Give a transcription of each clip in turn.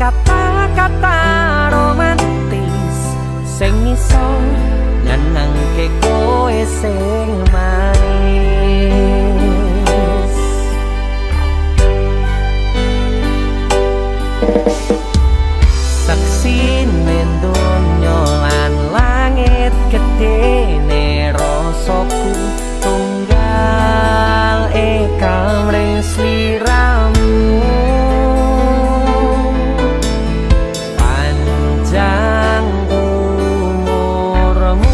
kata-kata romantis sing iso nyenengke kowe sing manis. Saksine donya lan langit gedene rasaku tunggal kamring sliramu. Panjang umurmu,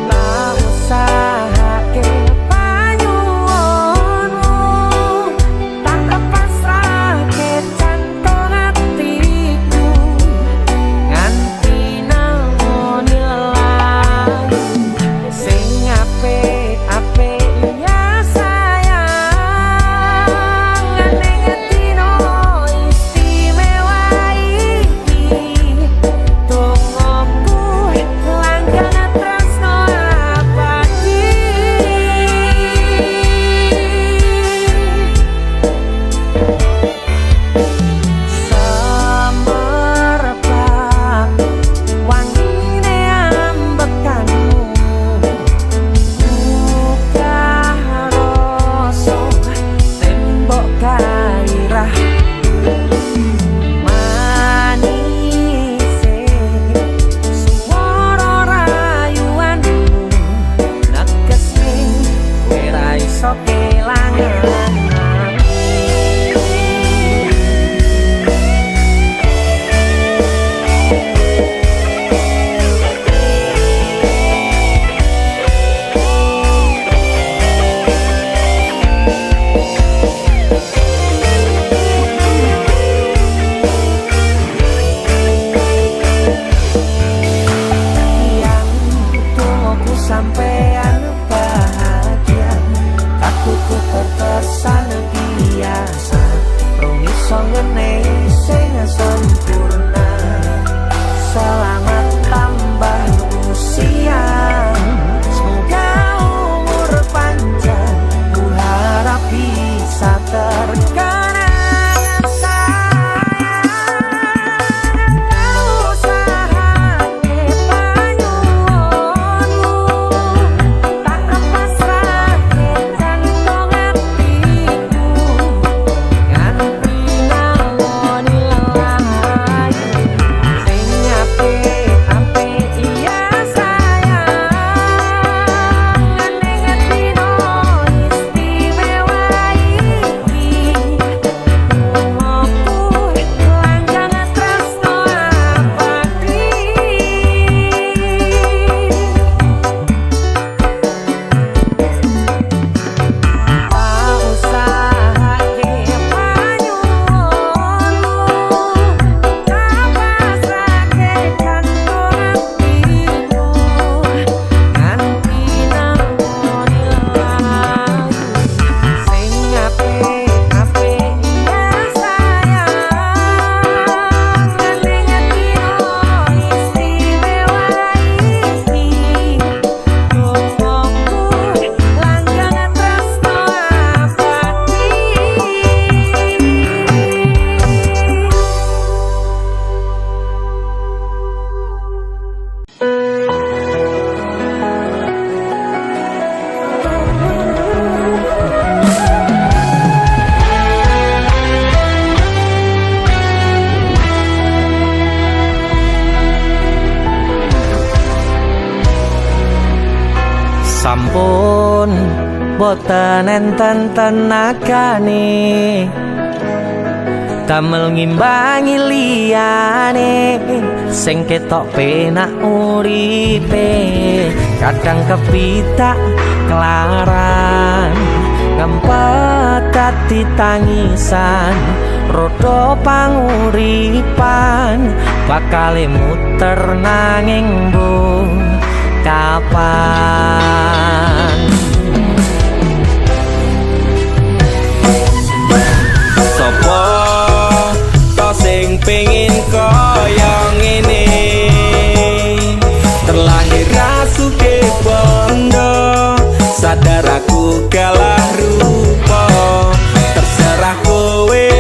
tak usahake panyuwunmu, tak pasrahke jantung hatiku nganti nang nilai sing apik-apik ya sayang. Ning dino istimewa iki tungguku langgana tresno abadi. Semerbak wangine ambekanmu, buka rasa tembok gairah manise swara rayuanmu nekesne kowe ra iso kelangan. Yang tunggu sampean bahagia, takutku terkesan biasa, rong iso ngene sing sempurna. Selamat tambah usia, semoga umur panjang, ku harap bisa terkenang sayang. Usahake panyuwunmu, tak pasrahke jantung hatiku nganti nang nilai sing apik-apik ya sayang. Ning dino istimewa iki tungguku langgana tresno abadi. Tak usahake panyuwunmu, tak pasrahke jantung hatiku nganti nang nilai sing apik-apik ya sayang. Ning dino istimewa iki tungguku langgana tresno abadi. Sampun boten enten tenagane damel ngimbangi liyane sing ketok penak uripe. Kadang kepitak kelaran ngempet dadi tangisan, rodo panguripan bakale muter nanging mbuh kapan. Sopo to sing pengin kaya ngene, terlahir rasuke bondo, sadar aku kalah rupa, terserah kowe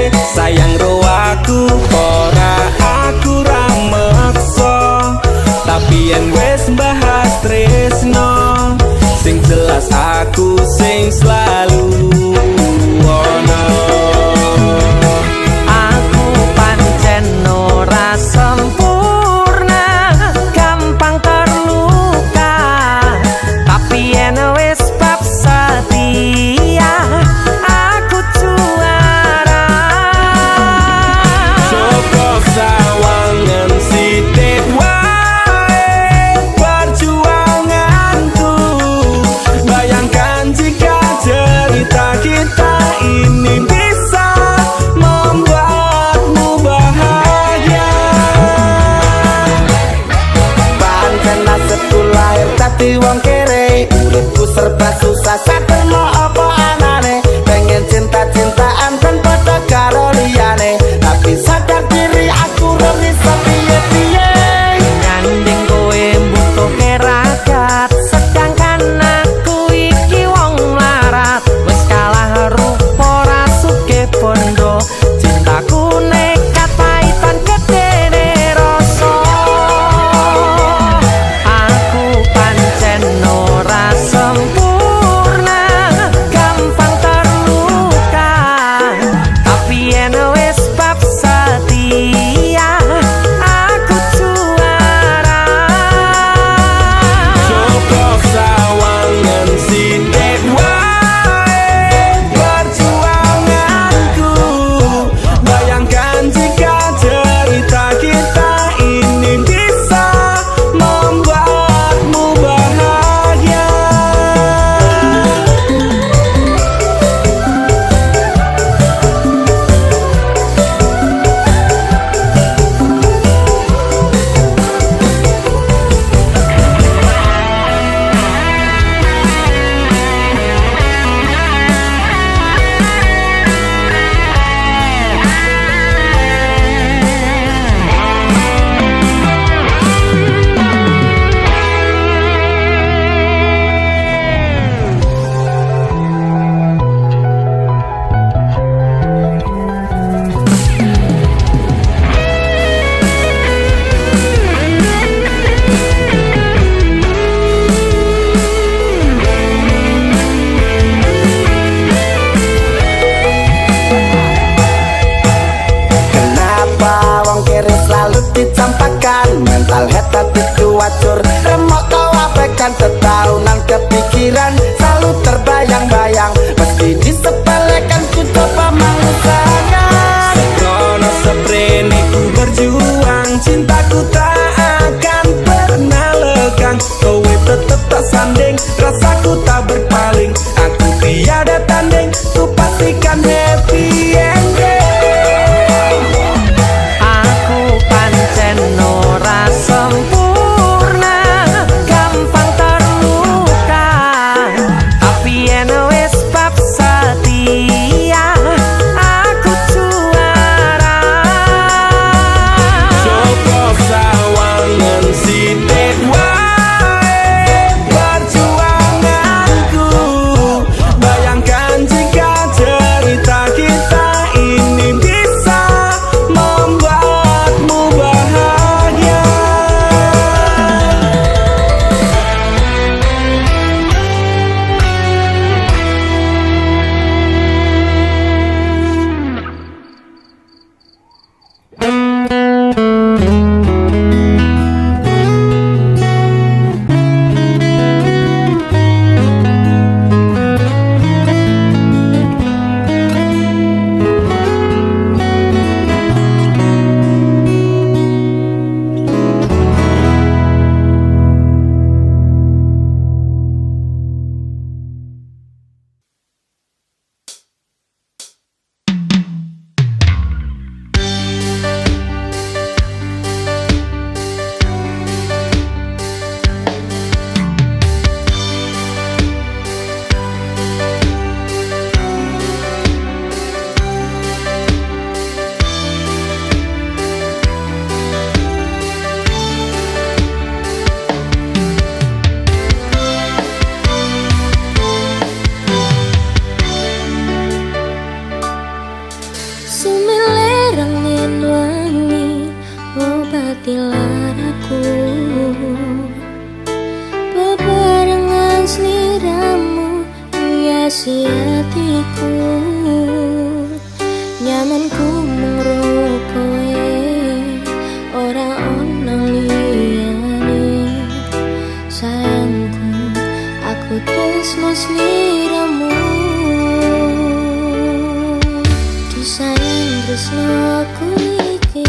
kepikiran, selalu terbayang-bayang. Meski disepelekan ku coba mengusahakan. Sekono seprene ku berjuang, cintaku tak akan pernah lekang. Kowe tetep tak sanding, rasaku tak berpaling. Aku tiada tanding, ku pastikan happy ending. Aku pancen ora sempurna, gampang terluka. Tapi yen wis bab setia, aku juara. Coba sawangan sithik wae perjuanganku. Bayangkan jika cerita kita ini bisa membuatmu bahagia. Sumile rangin wangi ngobati laraku, bebarengan sliramu hiasi hatiku. Nyamanku mung kowe, ora ono liyane. Sayangku, aku tresno sliramu. Sayang tresnoku iki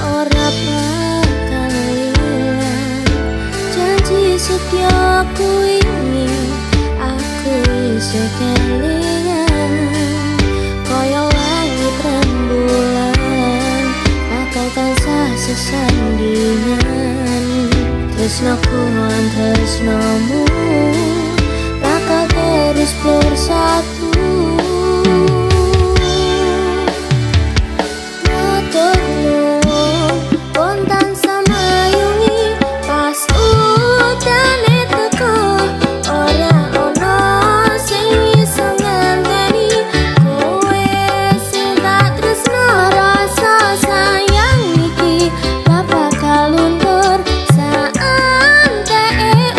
ora bakal ilang. Janji setiaku ini aku isih kelingan. Kaya langit rembulan bakal tansah sesandingan. Tresnoku lan tresnomu bakal terus bersatu.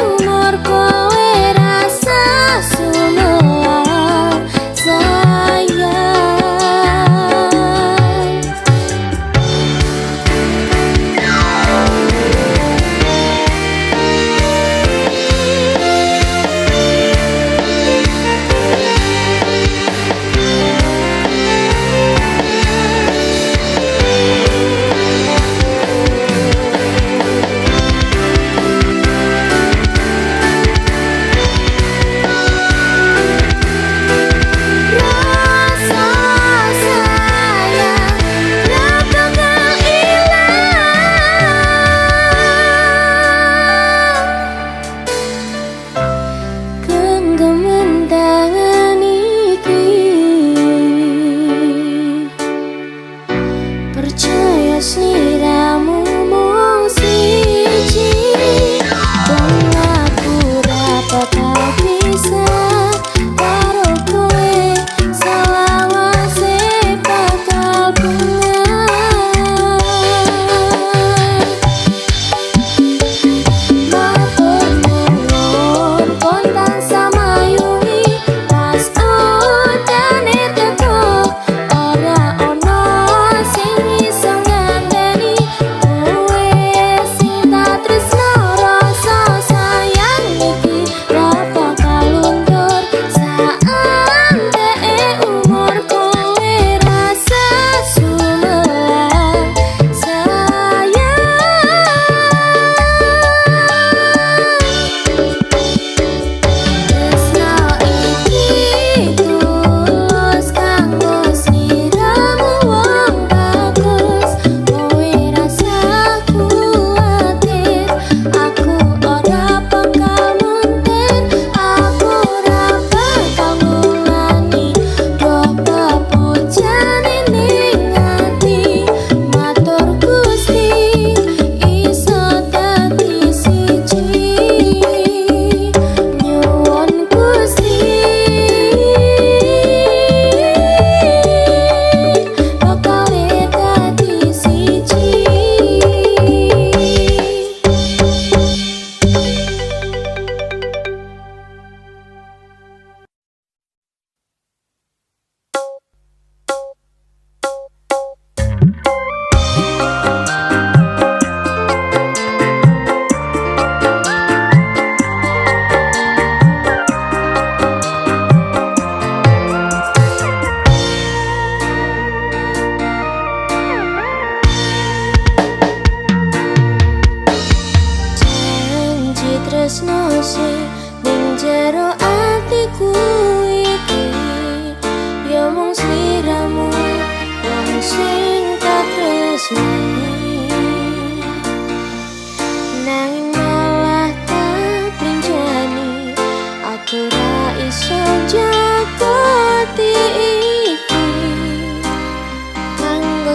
Umur kowe rasa sumelan.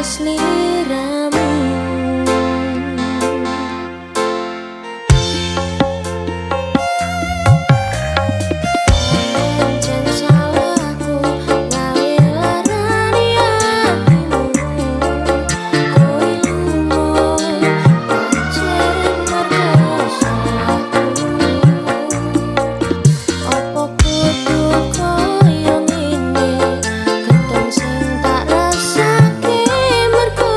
sliramu. Pancen salahku gawe larani atimu. Kowe lunga pancen mergo salahku. Apa kudu koyo ngene, ketong sing tak rasake mergo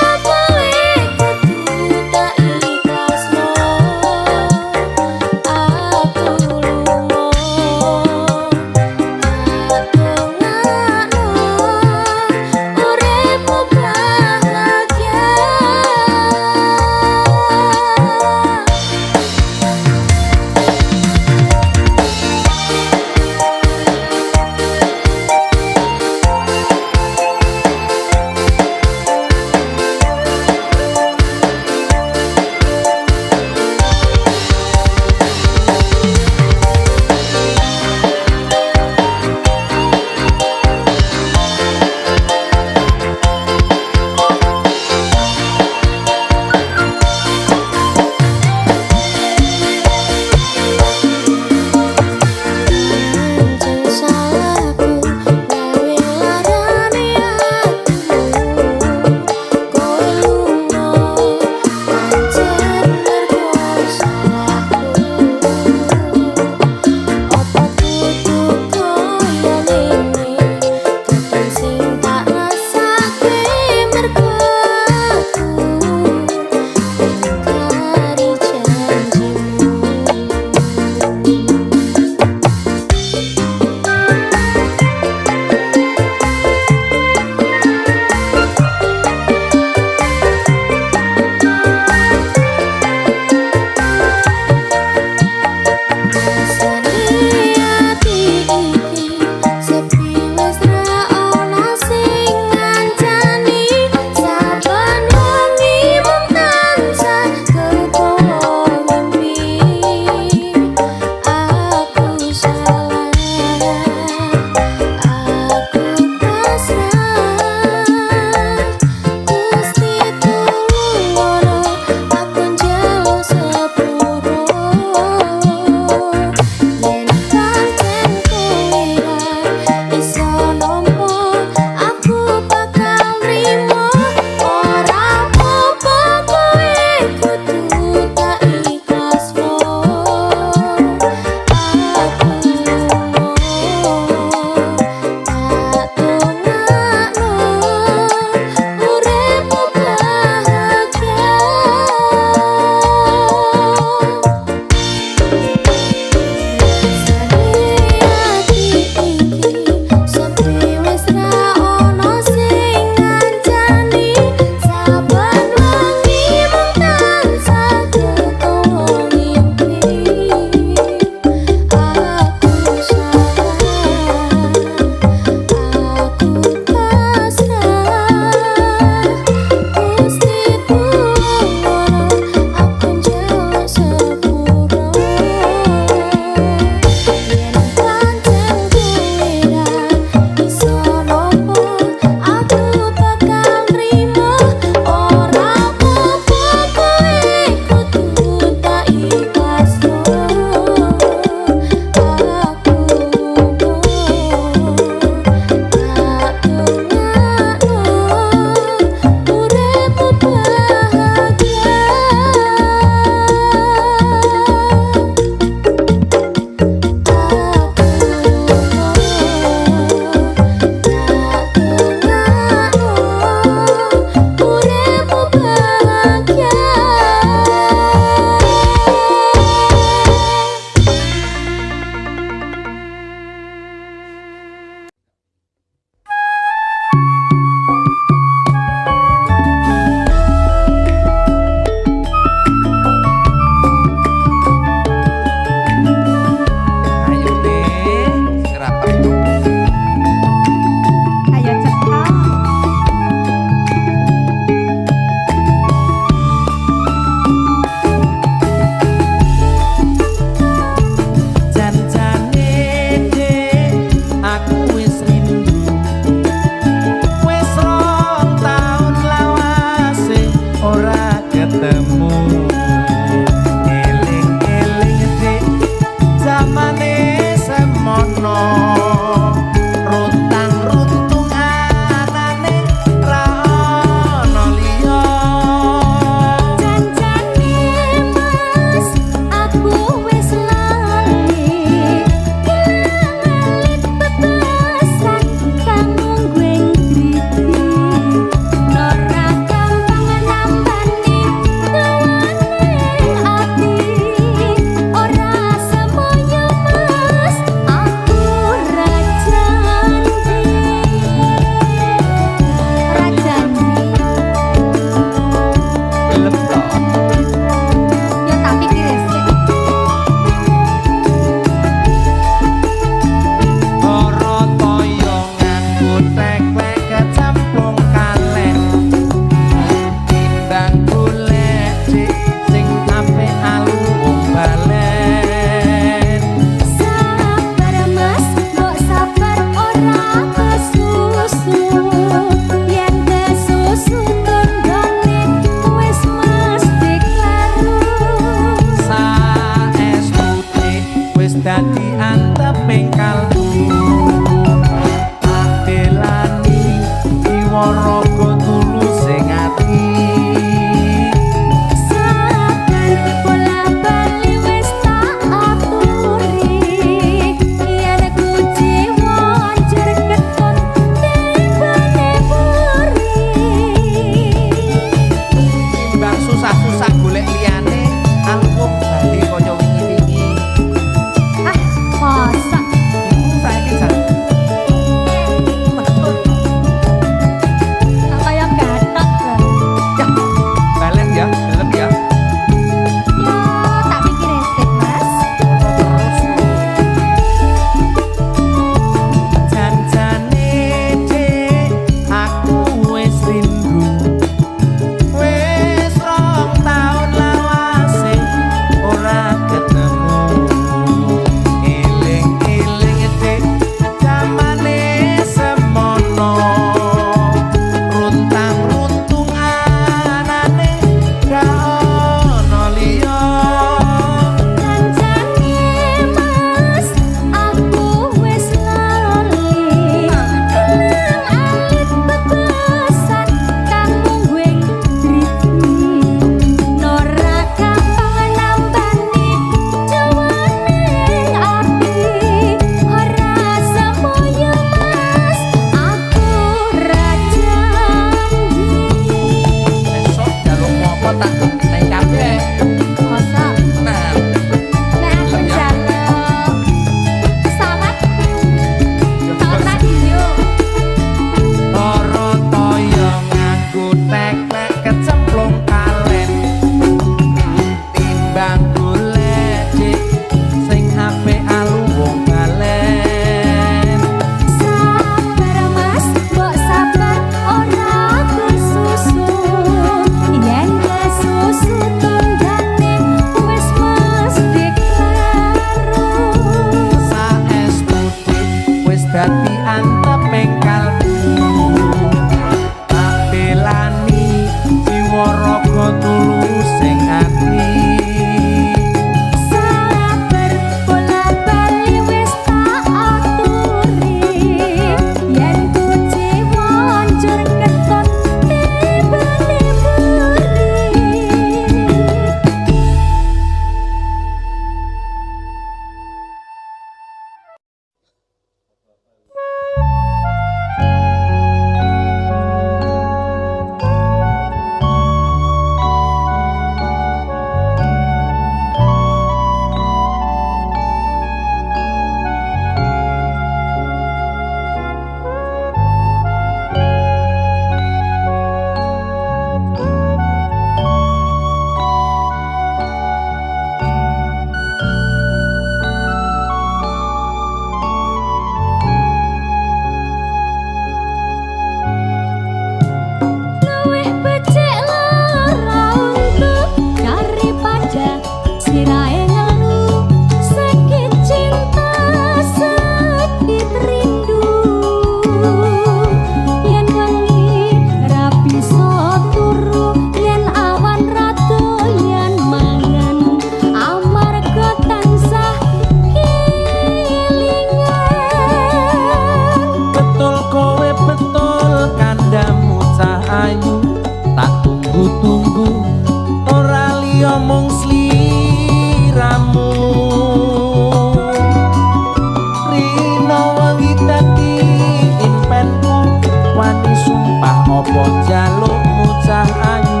sumpah apa jalukmu cah ayu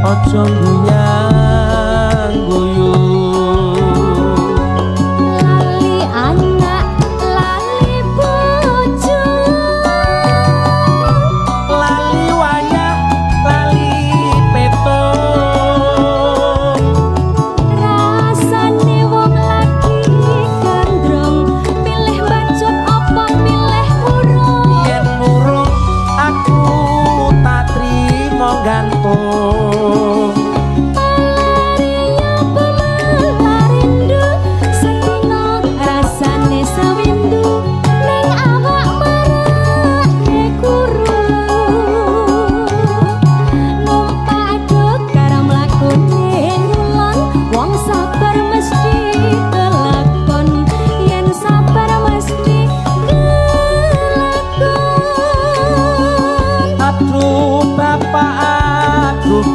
aja guyang guyu lali anak lali bojo lali wayah lali peto rasane wong lagi gandrong pilih bacot apa pilih urung yen murung aku tak trimo gantung Malaria pemalarindu sedina rasane sawindu ning awak marake kuru numpak aduk karam lakune ngulon wong sabar mesti kelakon yen sabar mesti kelakon aduh bapak aduh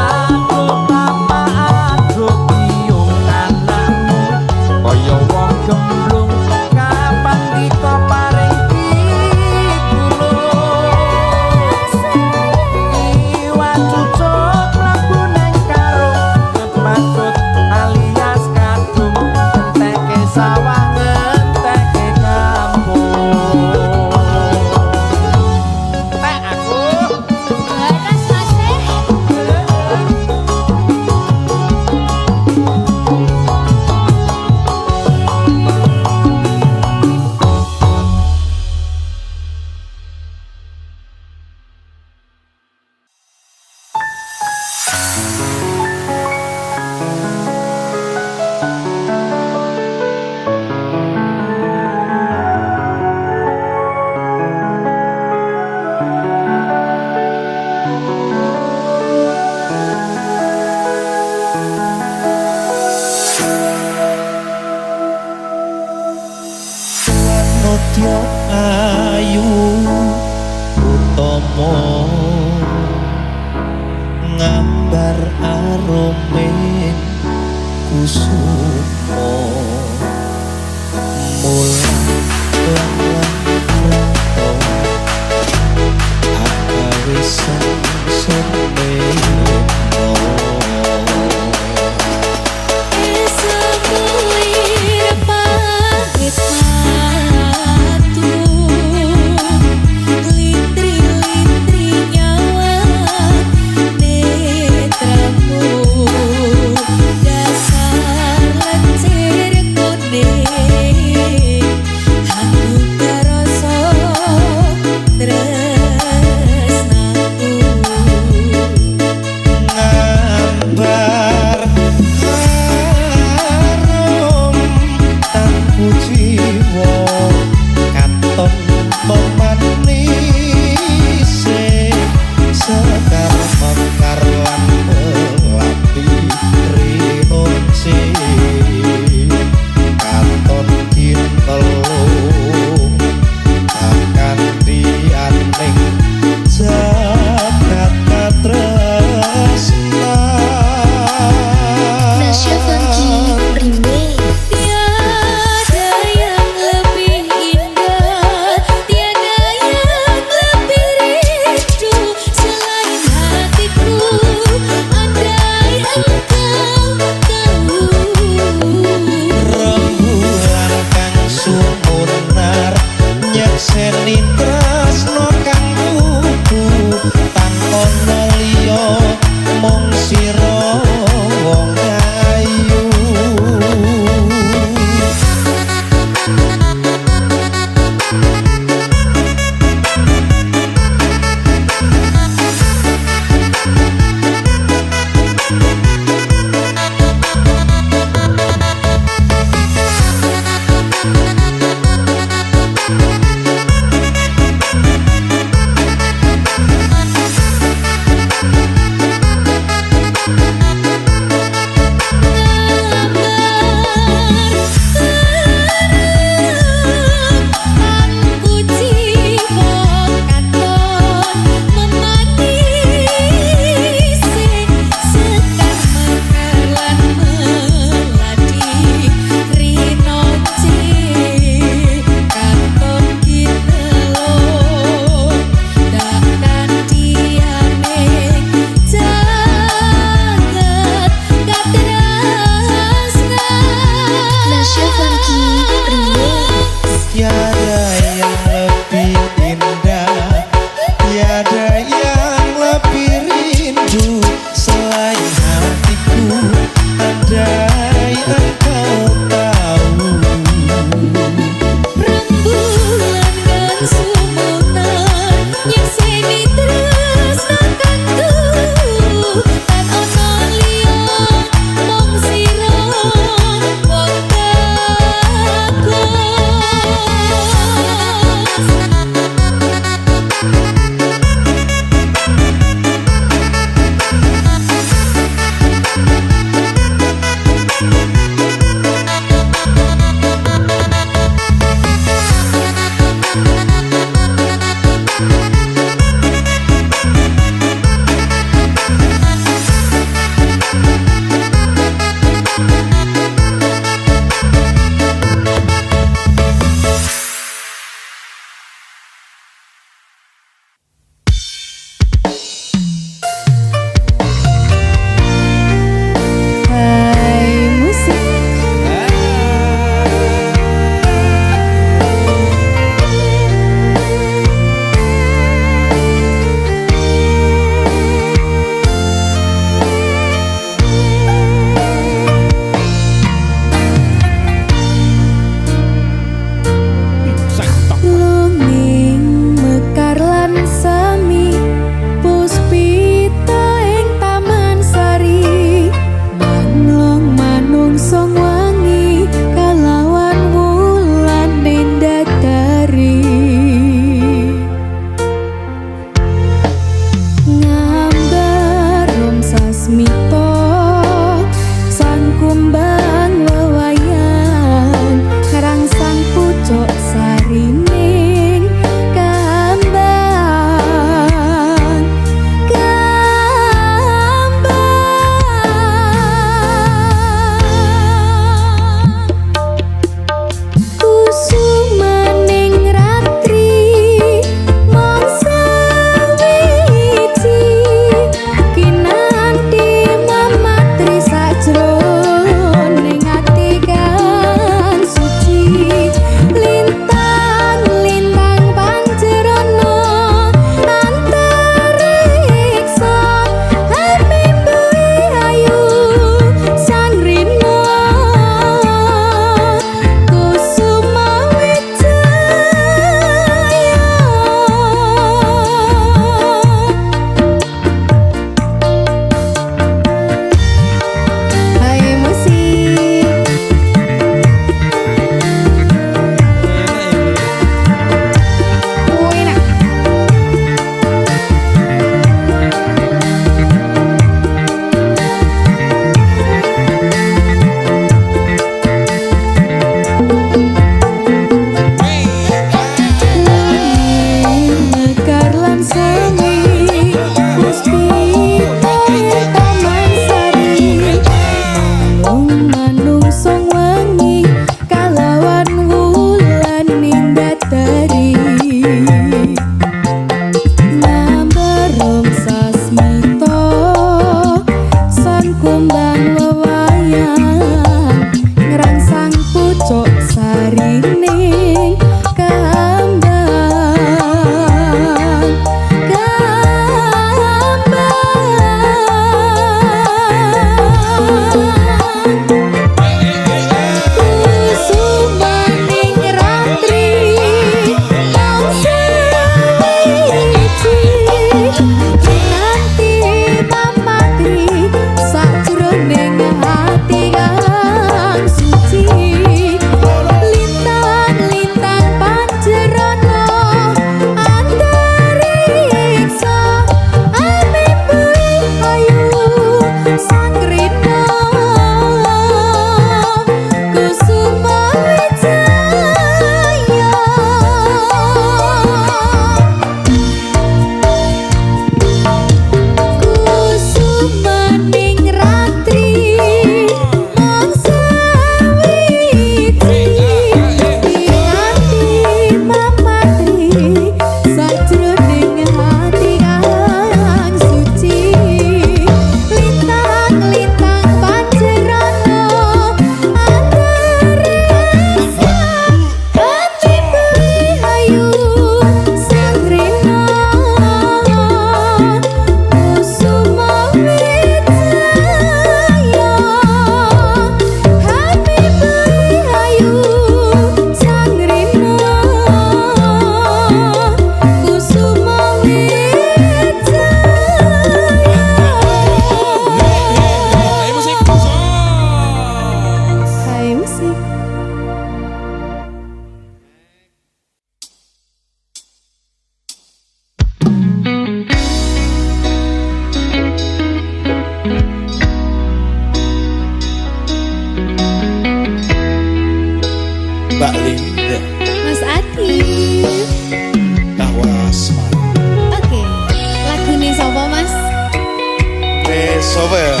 Sopo ya?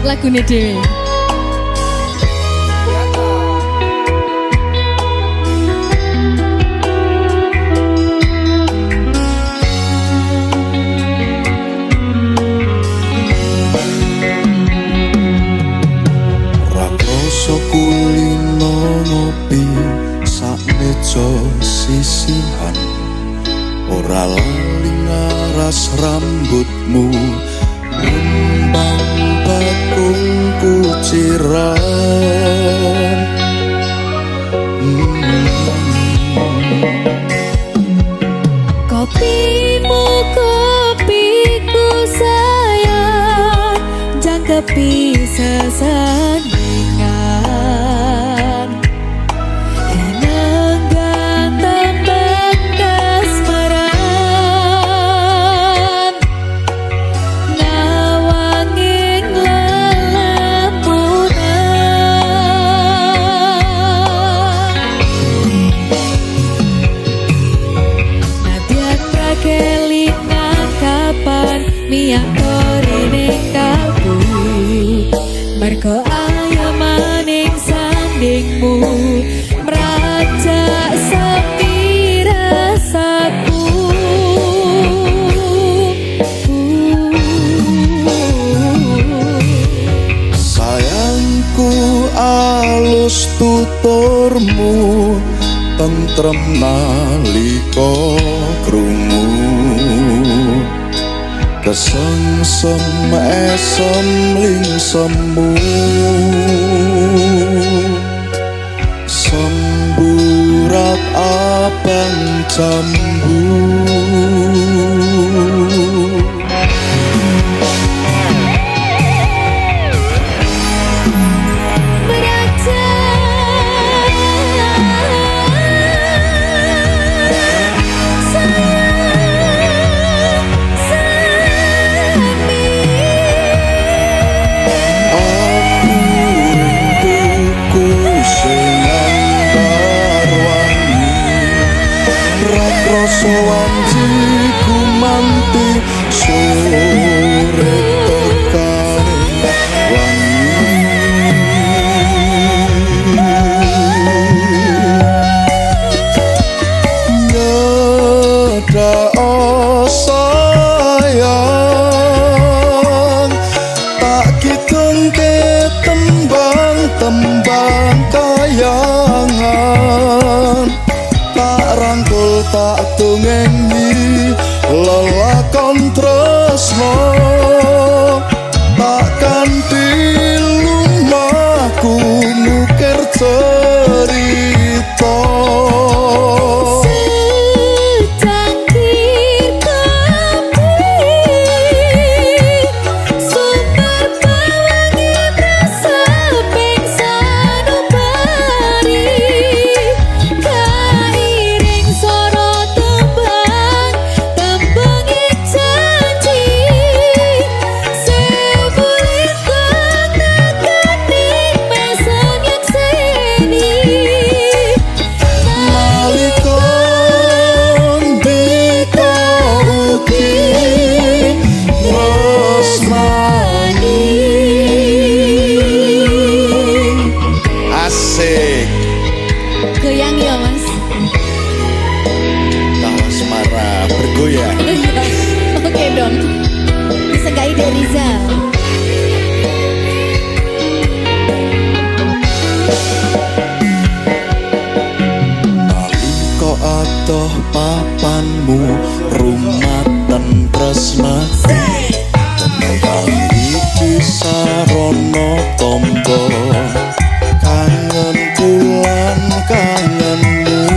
Lagune dhewe. Rakrasa kulino ngopi sak meja sisihan. Ora lali ngaras rambutmu, rembang bakung kuciran. Kopimu kopiku sayang, jangkepi sesandingan. Kenangan tembang kasmaran, nawanging lelamunan. Nadyan prakelingan kapan miyantori ning kalbu, mergo ayamaning sandingmu merajak sepi rasaku. Sayangku alus tuturmu, tentrem nalika krungu. Kesengsem esem lingsemu, semburat abang jambu. Rasa wanjiku manti sore tekane wangi. Nyedak sayang, tak kitengke tembang-tembang kayangan. Rangkul tak tungengi lelakon tresno, takkan dilumahku ngukir cerita. Secangkir kopi, sumber pewangi rasa pingsan ubari. Kairing soro tembang, tembangi janji, sebulir tengah-tengah mesan yang seni. Nalikon bika ugi tresnani. Asik. Goyang ya mas. Tawa Semara bergoyang. Oke dong. Disegai dari Rizal. Nalika adoh papanmu rumaten tresnati, tembang iki sarana tombo kangen kulan kangenmu.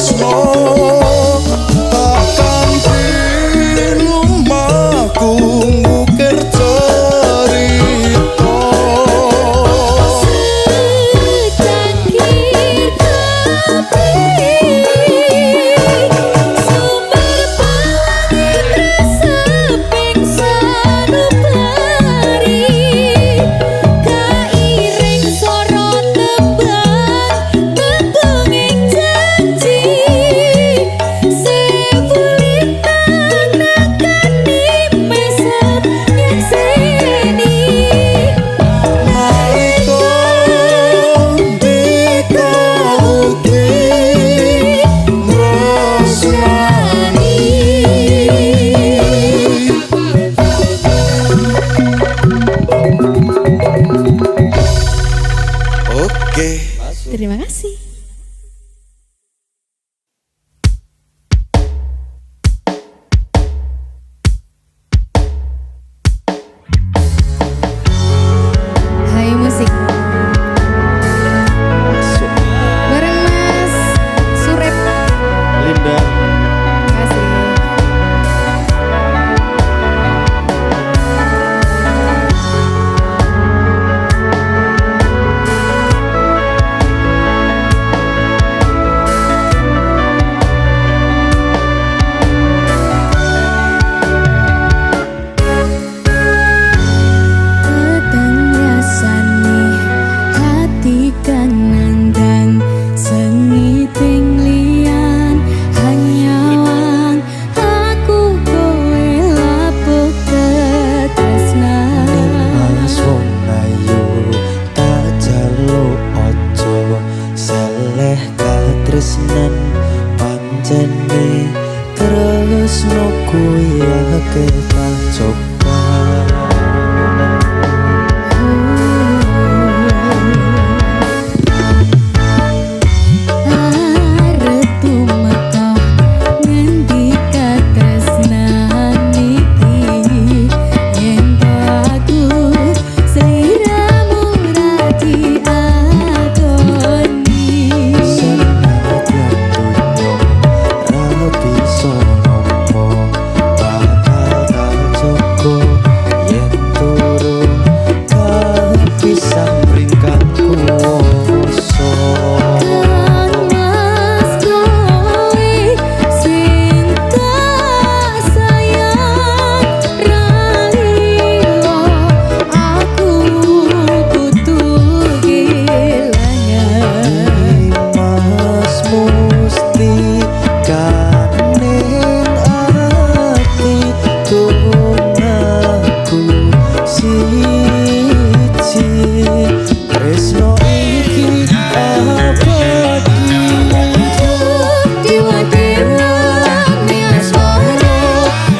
tresno takkan lumaku ngukir cerita secangkir kopi sumber paling reseping sanubari kairing sorot tembang tembunging janji sewulitang nakani mesep nyakseni nalika dikauti ngrasani oke. Terima kasih. Hai musik Masuk bareng Mas Surep. Linda. Terima kasih. Teteng rasane hati kan nandang sengiting lian hanyawang aku kowe lapuk tetresnan Mas wong ayu tak jaluk ojo seleh katresnan pancene tresno kuwi akeh tak coba arep tumeka ngendi katresnan iki yen to aku sliramu ra diadoni senadyan dunyo ra bisa nampa bakal tak joko yen turun kapisah ringkang kuwasa Mas kowe sing tak sayang ralilo aku butuh kehilangan Mas musti kanen ati tunaku siji tresno iki abadi Dewa-dewa miasmara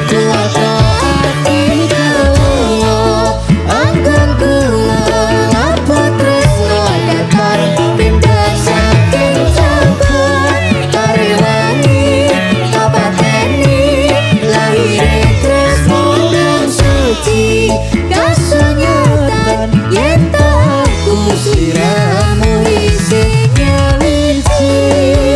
kuwata ati kula anggun kula apa tresno dapat pindah saking sabar karewani apa teni lahir tresno yang suci kasunyatan yen tak aku siramu isinya licin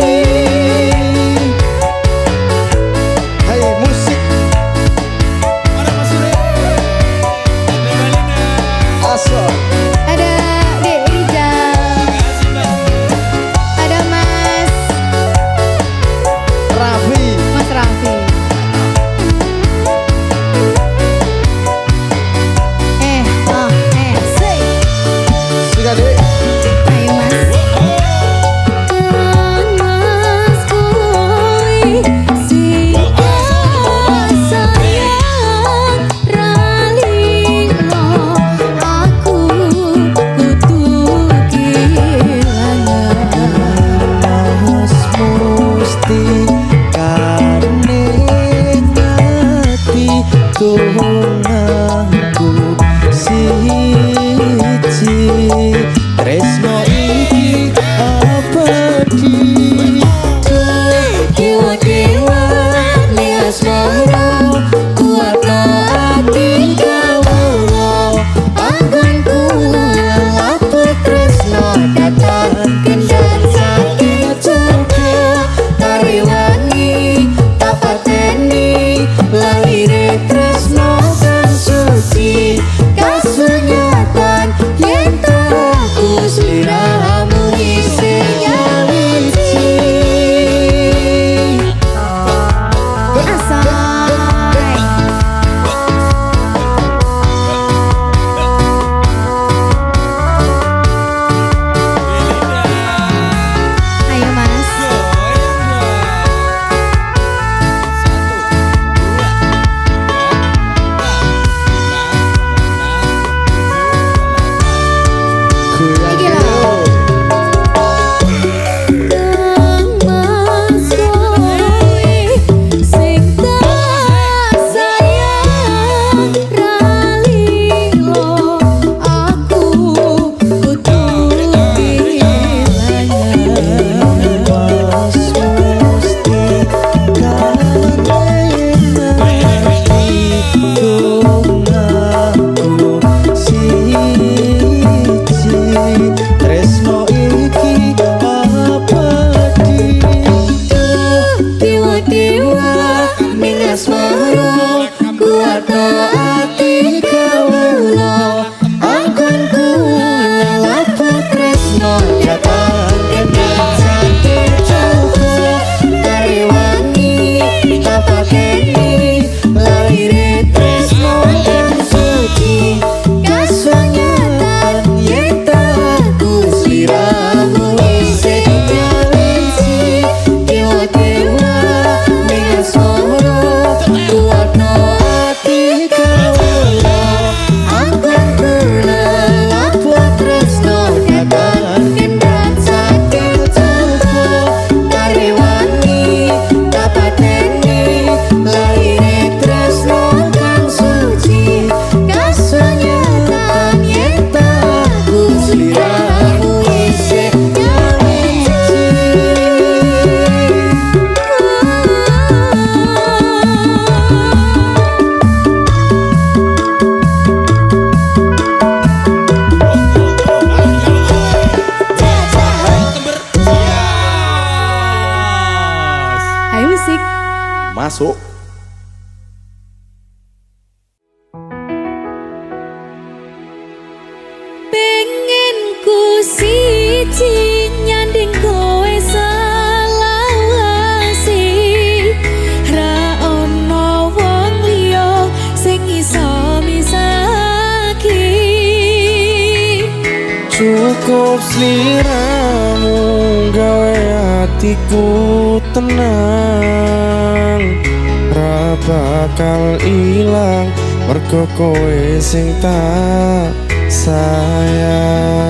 Musik. Masuk. Pengen ku siji nyanding kowe selawase, ra ono wong liya sing iso misake. Cukup sliramu gawe hatiku tenang, ra bakal ilang mergo kowe sing tak sayang.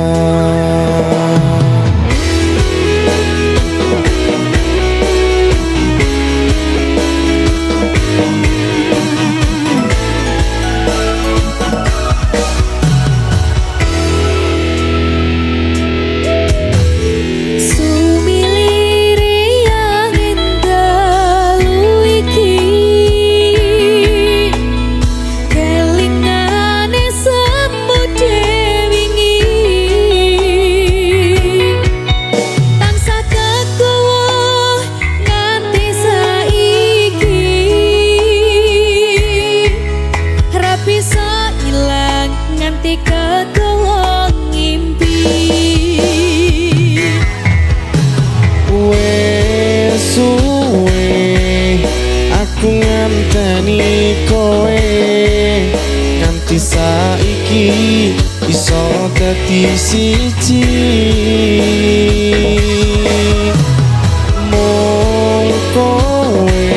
Saiki iso dadi siji, mung kowe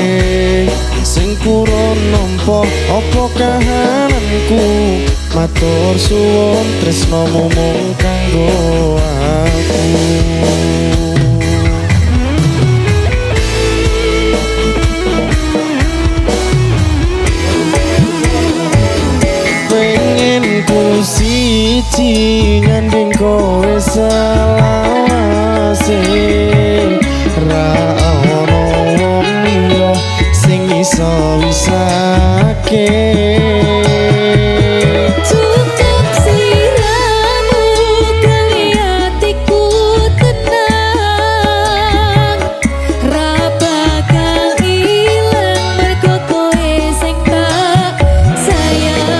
sing kurang nampa apa kahananku. Matur suwun tresnomu mung kanggo aku. Siji nyanding kowe selawase, ra ono wong liya sing iso wisake. Cukup sliramu gawe hatiku tenang, ra bakal ilang mergo kowe sing tak sayang.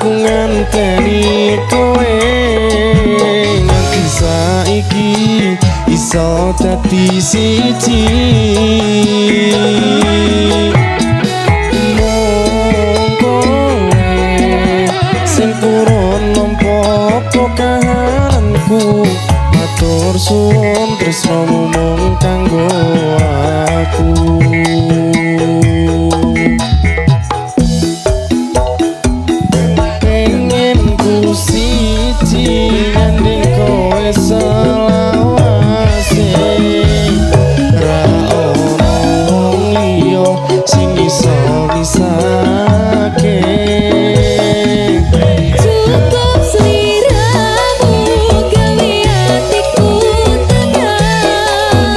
Nganteni kowe nganti saiki iso dadi siji, mung kowe sing kurang nampa apa kahananku. Matur suwun tresnomu mung kanggo aku. Selawase, ra ono wong liya sing iso misake. Cukup sliramu gawe hatiku tenang,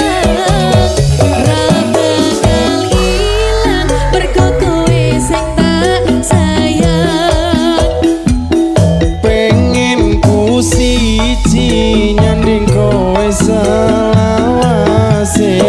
ra bakal ilang mergo kowe sing tak sayang. Pengen ku siji nyanding kowe selawase,